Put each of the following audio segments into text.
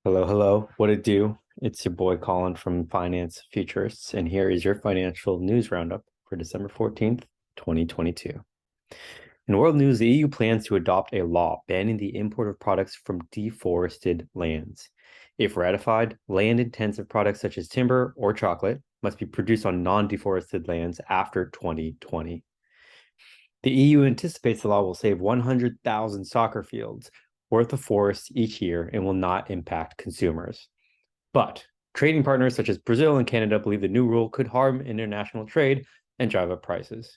Hello, hello. What it do? It's your boy Colin from Finance Futurists, and here is your financial news roundup for December 14th, 2022. In world news, the EU plans to adopt a law banning the import of products from deforested lands. If ratified, land-intensive products such as timber or chocolate must be produced on non-deforested lands after 2020. The EU anticipates the law will save 100,000 soccer fields worth of forests each year and will not impact consumers. But trading partners such as Brazil and Canada believe the new rule could harm international trade and drive up prices.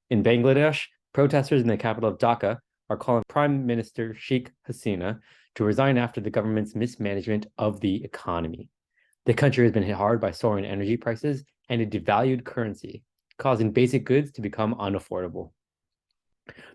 In Bangladesh, protesters in the capital of Dhaka are calling Prime Minister Sheikh Hasina to resign after the government's mismanagement of the economy. The country has been hit hard by soaring energy prices and a devalued currency, causing basic goods to become unaffordable.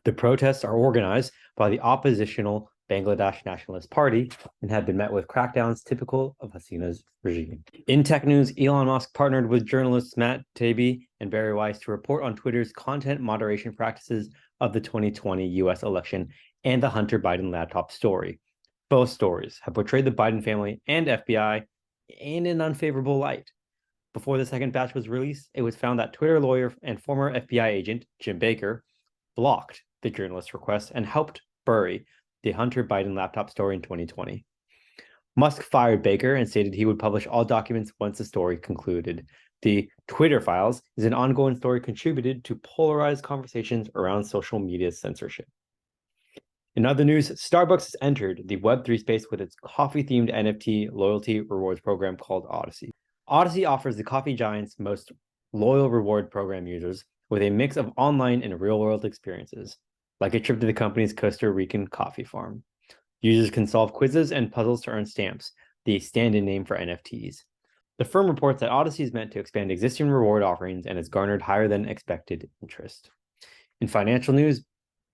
The protests are organized by the oppositional Bangladesh Nationalist Party and have been met with crackdowns typical of Hasina's regime. In tech news, Elon Musk partnered with journalists Matt Taibbi and Barry Weiss to report on Twitter's content moderation practices of the 2020 US election and the Hunter Biden laptop story. Both stories have portrayed the Biden family and FBI in an unfavorable light. Before the second batch was released, it was found that Twitter lawyer and former FBI agent Jim Baker blocked the journalist's request and helped bury the Hunter Biden laptop story in 2020. Musk fired Baker and stated he would publish all documents once the story concluded. The Twitter files is an ongoing story contributed to polarized conversations around social media censorship. In other news, Starbucks has entered the Web3 space with its coffee-themed NFT loyalty rewards program called Odyssey. Odyssey offers the coffee giant's most loyal reward program users with a mix of online and real-world experiences, like a trip to the company's Costa Rican coffee farm. Users can solve quizzes and puzzles to earn stamps, the stand-in name for NFTs. The firm reports that Odyssey is meant to expand existing reward offerings and has garnered higher than expected interest. In financial news,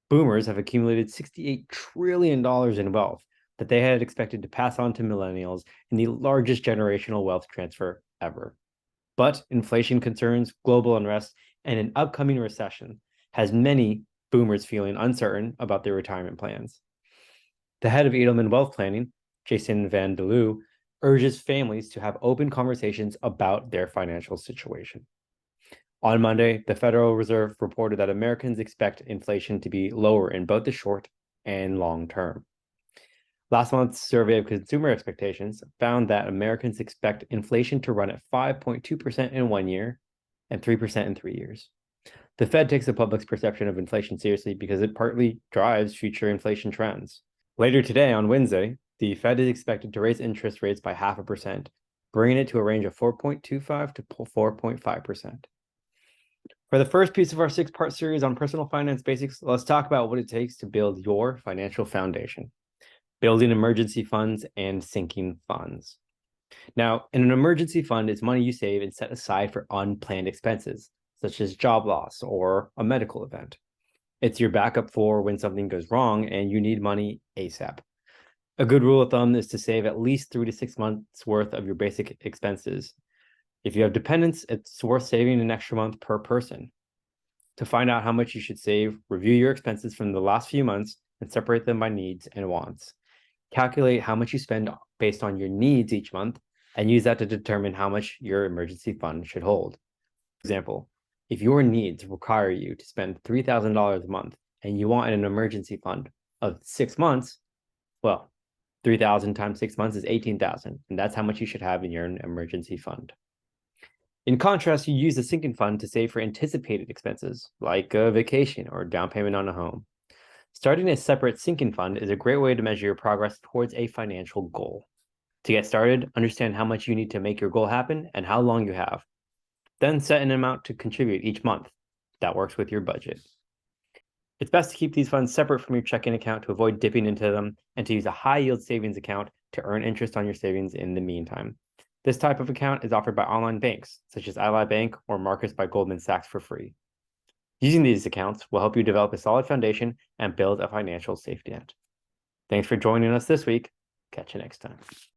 boomers have accumulated $68 trillion in wealth that they had expected to pass on to millennials in the largest generational wealth transfer ever. But inflation concerns, global unrest, and an upcoming recession has many boomers feeling uncertain about their retirement plans. The head of Edelman Wealth Planning, Jason Van de Leeuw, urges families to have open conversations about their financial situation. On Monday, the Federal Reserve reported that Americans expect inflation to be lower in both the short and long term. Last month's survey of consumer expectations found that Americans expect inflation to run at 5.2% in 1 year and 3% in 3 years. The Fed takes the public's perception of inflation seriously because it partly drives future inflation trends. Later today, on Wednesday, the Fed is expected to raise interest rates by 0.5%, bringing it to a range of 4.25 to 4.5%. For the first piece of our 6-part series on personal finance basics, let's talk about what it takes to build your financial foundation. Building emergency funds and sinking funds. Now, in an emergency fund is money you save and set aside for unplanned expenses, such as job loss or a medical event. It's your backup for when something goes wrong and you need money ASAP. A good rule of thumb is to save at least 3 to 6 months worth of your basic expenses. If you have dependents, it's worth saving an extra month per person. To find out how much you should save, review your expenses from the last few months and separate them by needs and wants. Calculate how much you spend based on your needs each month and use that to determine how much your emergency fund should hold. For example, if your needs require you to spend $3,000 a month and you want an emergency fund of 6 months, well, 3,000 times 6 months is 18,000, and that's how much you should have in your emergency fund. In contrast, you use the sinking fund to save for anticipated expenses, like a vacation or down payment on a home. Starting a separate sinking fund is a great way to measure your progress towards a financial goal. To get started, understand how much you need to make your goal happen and how long you have. Then set an amount to contribute each month that works with your budget. It's best to keep these funds separate from your checking account to avoid dipping into them and to use a high-yield savings account to earn interest on your savings in the meantime. This type of account is offered by online banks, such as Ally Bank or Marcus by Goldman Sachs for free. Using these accounts will help you develop a solid foundation and build a financial safety net. Thanks for joining us this week. Catch you next time.